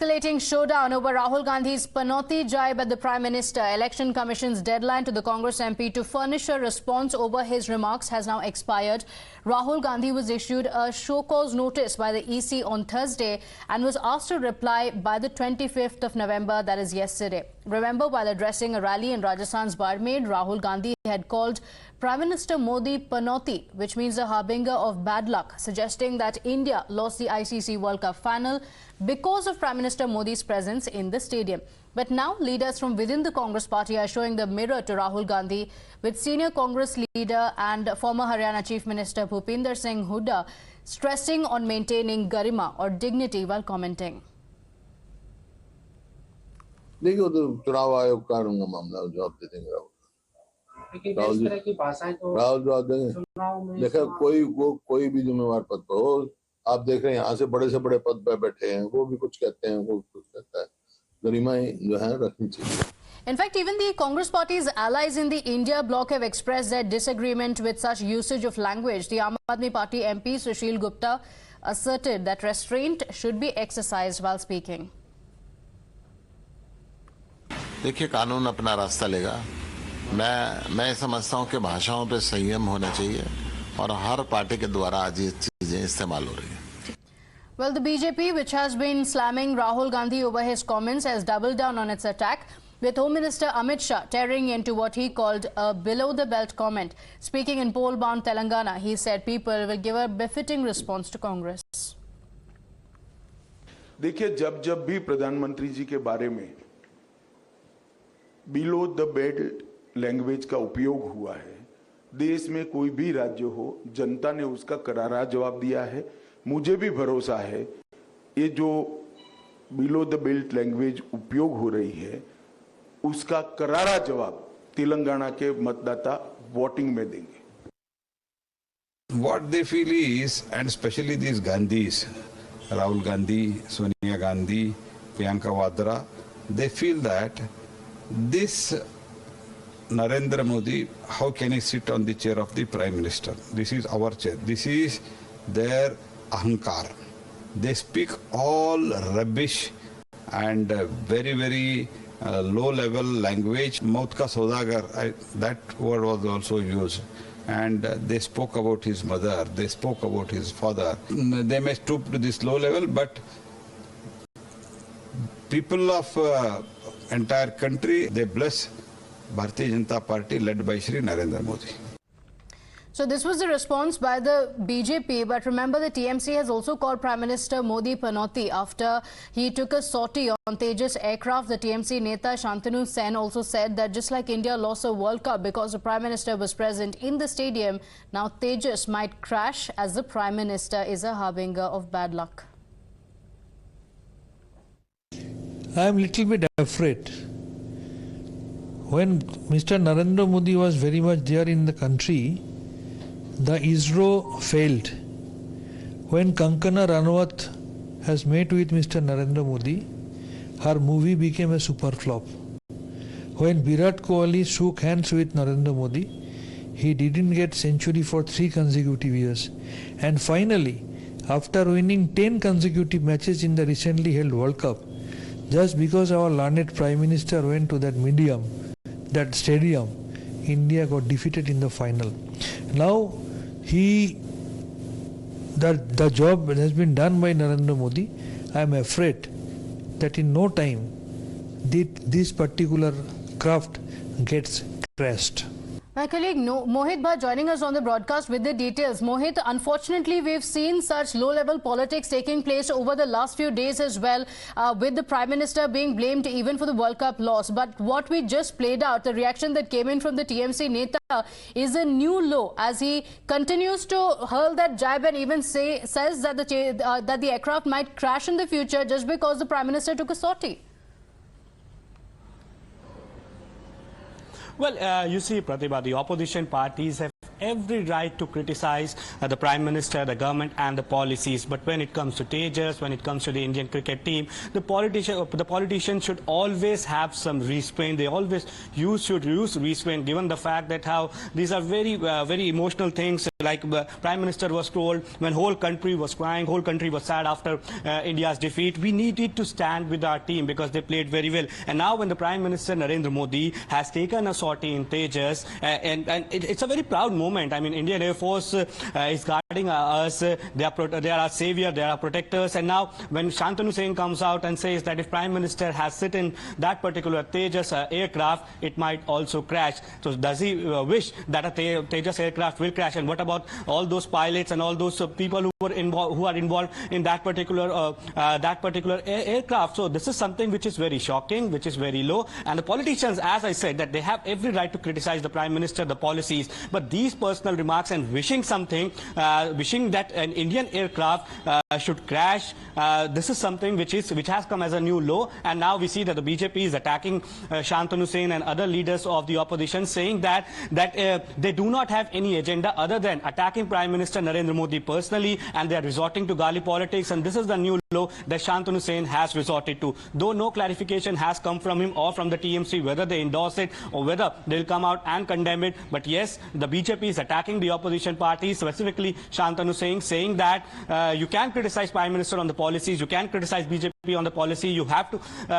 Escalating showdown over Rahul Gandhi's panauti jibe at the Prime Minister. Election Commission's deadline to the Congress MP to furnish a response over his remarks has now expired. Rahul Gandhi was issued a show cause notice by the EC on Thursday and was asked to reply by the 25th of November, that is yesterday. Remember, while addressing a rally in Rajasthan's Barmer, Rahul Gandhi had called Prime Minister Modi panauti, which means a harbinger of bad luck, suggesting that India lost the ICC World Cup final because of Prime Minister Modi's presence in the stadium. But now leaders from within the Congress party are showing the mirror to Rahul Gandhi, with senior Congress leader and former Haryana Chief Minister Bhupinder Singh Hooda stressing on maintaining garima or dignity while commenting. देखिए, वो तो चुनाव आयोग का मामला जवाब दे देंगे राहुल जवाब देंगे। देखा कोई भी जिम्मेवार पद पर हो, आप देख रहे हैं यहाँ से बड़े पद पर बैठे हैं, वो भी कुछ कहते हैं, वो कुछ कहता है। गरिमाएं जो है रखनी चाहिए। In fact, even the Congress party's allies in the India bloc have expressed their disagreement with such usage of language. The Aam Aadmi Party MP Sushil Gupta asserted that restraint should be exercised while speaking. देखिए, कानून अपना रास्ता लेगा। मैं समझता हूं कि भाषाओं पे संयम होना चाहिए और हर पार्टी के द्वारा आज ये चीजें इस्तेमाल हो रही हैं। Well, the BJP, which has been slamming Rahul Gandhi over his comments, has doubled down on its attack, with Home Minister Amit Shah tearing into what he called a below-the-belt comment. Speaking in poll-bound Telangana, he said people will give a befitting response to Congress. देखिए, जब भी प्रधानमंत्री जी के बारे में below the belt language का उपयोग हुआ है, देश में कोई भी राज्य हो, जनता ने उसका करारा जवाब दिया है। मुझे भी भरोसा है ये जो बिलो द बेल्ट लैंग्वेज उपयोग हो रही है, उसका करारा जवाब तेलंगाना के मतदाता वोटिंग में देंगे। What they feel is, and especially these Gandhis, Rahul Gandhi, Sonia Gandhi, Priyanka Vadra, they feel that this Narendra Modi, how can he sit on the chair of the Prime Minister? This is our chair. This is their ahankar. They speak all rubbish and very low-level language. Maut ka saudagar, that word was also used. And they spoke about his mother, they spoke about his father. They may stoop to this low level, but people of entire country, they bless Bharatiya Janata Party led by Shri Narendra Modi. So this was the response by the BJP, but remember the TMC has also called Prime Minister Modi panauti after he took a sortie on Tejas aircraft. The TMC Neta Shantanu Sen also said that just like India lost a World Cup because the Prime Minister was present in the stadium, now Tejas might crash as the Prime Minister is a harbinger of bad luck. I am little bit afraid. When Mr. Narendra Modi was very much there in the country, the ISRO failed. When Kankana Ranawat has met with Mr. Narendra Modi, her movie became a super flop. When Virat Kohli shook hands with Narendra Modi, he didn't get century for 3 consecutive years. And finally, after winning 10 consecutive matches in the recently held World Cup, just because our learned Prime Minister went to that stadium, India got defeated in the final. Now, the job has been done by Narendra Modi. I am afraid that in no time, this particular craft gets crashed. My colleague Mohit Bhatt joining us on the broadcast with the details. Mohit, unfortunately, we've seen such low-level politics taking place over the last few days as well, with the Prime Minister being blamed even for the World Cup loss. But what we just played out, the reaction that came in from the TMC Neta, is a new low as he continues to hurl that jab and even says that the aircraft might crash in the future just because the Prime Minister took a sortie. Well, you see, Pratibha, the opposition parties have every right to criticize the Prime Minister, the government and the policies. But when it comes to Tejas, when it comes to the Indian cricket team, the politicians should always have some restraint. They always should use restraint, given the fact that how these are very emotional things. Like the Prime Minister was told when whole country was crying, whole country was sad after India's defeat, we needed to stand with our team because they played very well. And now when the Prime Minister Narendra Modi has taken a sortie in Tejas, and it's a very proud moment. I mean, Indian Air Force is guarding us. They are our savior, they are our protectors. And now when Shantanu Singh comes out and says that if Prime Minister has sit in that particular Tejas aircraft, it might also crash. So does he wish that a Tejas aircraft will crash? And what about all those pilots and all those people who are involved in that particular aircraft? So this is something which is very shocking, which is very low. And the politicians, as I said, that they have every right to criticize the Prime Minister, the policies, but these personal remarks and wishing something, wishing that an Indian aircraft should crash, this is something which has come as a new low. And now we see that the BJP is attacking Shantanu Singh and other leaders of the opposition, saying that they do not have any agenda other than attacking Prime Minister Narendra Modi personally, and they are resorting to Gali politics. And this is the new low that Shantanu Singh has resorted to. Though no clarification has come from him or from the TMC whether they endorse it or whether they'll come out and condemn it. But yes, the BJP is attacking the opposition parties, specifically Shantanu Singh, saying that you can criticize Prime Minister on the policies, you can criticize BJP on the policy, you have to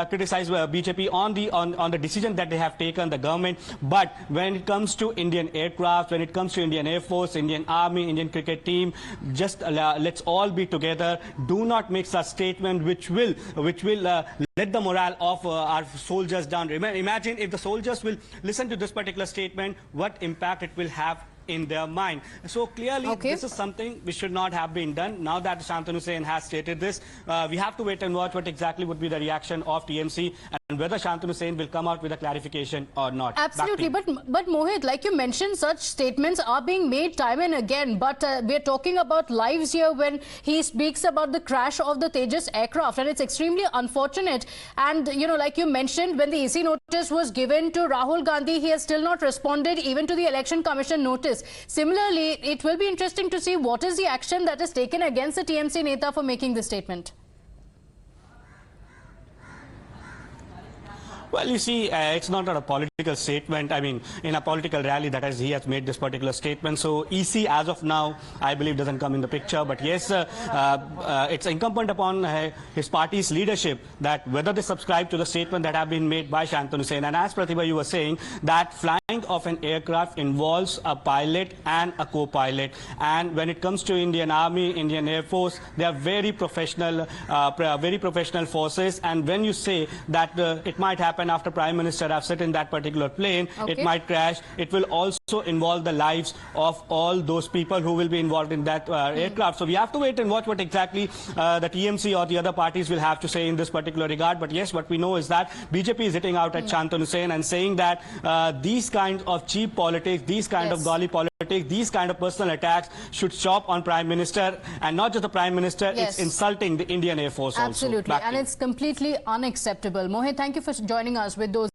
criticize BJP on the decision that they have taken, the government. But when it comes to Indian aircraft, when it comes to Indian Air Force, Indian Army, Indian cricket team, just let's all be together. Do not make such statement which will let the morale of our soldiers down. Imagine if the soldiers will listen to this particular statement, what impact it will have in their mind. So clearly, this is something which should not have been done. Now that Shantanu Singh has stated this, we have to wait and watch what exactly would be the reaction of TMC and whether Shantanu Singh will come out with a clarification or not. Absolutely, but Mohit, like you mentioned, such statements are being made time and again. But we're talking about lives here when he speaks about the crash of the Tejas aircraft, and it's extremely unfortunate. And you know, like you mentioned, when the EC notice was given to Rahul Gandhi, he has still not responded even to the Election Commission notice. Similarly, it will be interesting to see what is the action that is taken against the TMC Neta for making this statement. Well, you see, it's not a political statement. I mean, in a political rally, that is, he has made this particular statement. So EC, as of now, I believe doesn't come in the picture. But yes, it's incumbent upon his party's leadership that whether they subscribe to the statement that have been made by Shantanu Singh. And as Pratibha, you were saying, that flying of an aircraft involves a pilot and a co-pilot. And when it comes to Indian Army, Indian Air Force, they are very professional forces. And when you say that it might happen after Prime Minister have sit in that particular plane, it might crash. It will also involve the lives of all those people who will be involved in that aircraft. So we have to wait and watch what exactly the TMC or the other parties will have to say in this particular regard. But yes, what we know is that BJP is hitting out at Shantanu Singh and saying that these kinds of cheap politics, these kind of Gali politics, these kind of personal attacks should stop on Prime Minister, and not just the Prime Minister, it's insulting the Indian Air Force also. Absolutely, and it's completely unacceptable. Mohit, thank you for joining us with those